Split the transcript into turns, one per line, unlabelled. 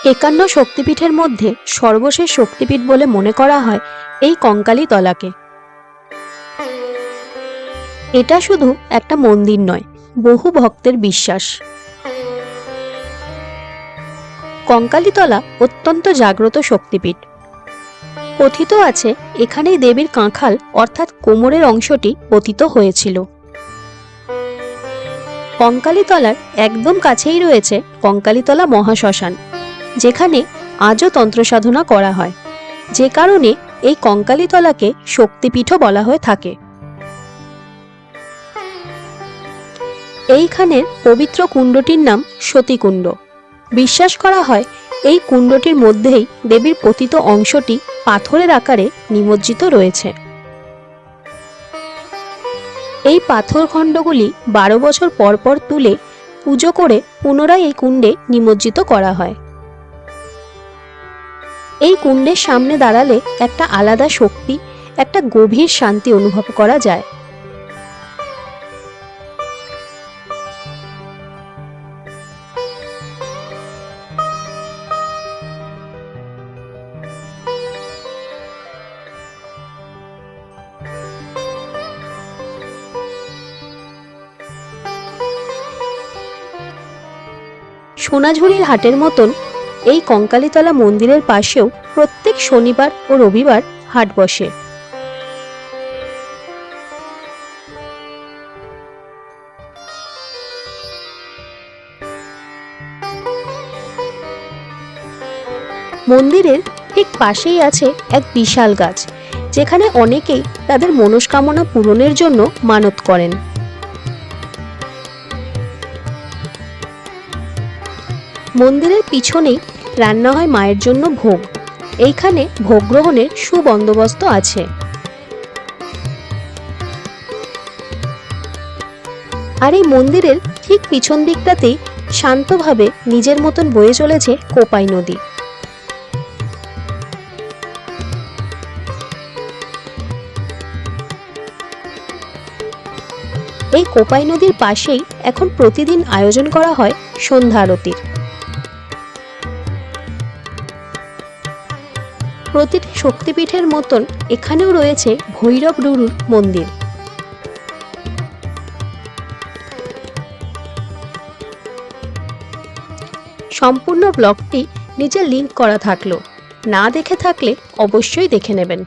51 শক্তিপীঠের মধ্যে সর্বশেষ শক্তিপীঠ বলে মনে করা হয় এই কঙ্কালীতলাকে। এটা শুধু একটা মন্দির নয়, বহু ভক্তের বিশ্বাস। কঙ্কালীতলা অত্যন্ত জাগ্রত শক্তিপীঠ। কথিত আছে এখানেই দেবীর কাঁখাল অর্থাৎ কোমরের অংশটি পতিত হয়েছিল। কঙ্কালীতলার একদম কাছেই রয়েছে কঙ্কালীতলা মহাশ্মশান, যেখানে আজও তন্ত্র সাধনা করা হয়, যে কারণে এই কঙ্কালীতলাকে শক্তিপীঠও বলা হয়ে থাকে। এইখানের পবিত্র কুণ্ডটির নাম সতীকুণ্ড। বিশ্বাস করা হয় এই কুণ্ডটির মধ্যেই দেবীর পতিত অংশটি পাথরের আকারে নিমজ্জিত রয়েছে। এই পাথর খণ্ডগুলি 12 বছর পর পর তুলে পুজো করে পুনরায় এই কুণ্ডে নিমজ্জিত করা হয়। এই কুণ্ডের সামনে দাঁড়ালে একটা আলাদা শক্তি, একটা গভীর শান্তি অনুভব করা যায়। সোনাঝুরির হাটের মতন এই কঙ্কালীতলা মন্দিরের পাশেও প্রত্যেক শনিবার ও রবিবার হাট বসে। মন্দিরের ঠিক পাশেই আছে এক বিশাল গাছ, যেখানে অনেকেই তাদের মনস্কামনা পূরণের জন্য মানত করেন। মন্দিরের পিছনেই রান্না হয় মায়ের জন্য ভোগ। এইখানে ভোগ গ্রহণের সুবন্দোবস্ত আছে। আর এই মন্দিরের ঠিক পিছন দিকটাতেই শান্তভাবে নিজের মতন বয়ে চলেছে কোপাই নদী। এই কোপাই নদীর পাশেই এখন প্রতিদিন আয়োজন করা হয় সন্ধ্যা আরতির। প্রতিটি শক্তিপীঠের মতন এখানেও রয়েছে ভৈরব রুরুর মন্দির। সম্পূর্ণ ব্লগটি নিচে লিংক করা থাকলো, না দেখে থাকলে অবশ্যই দেখে নেবেন।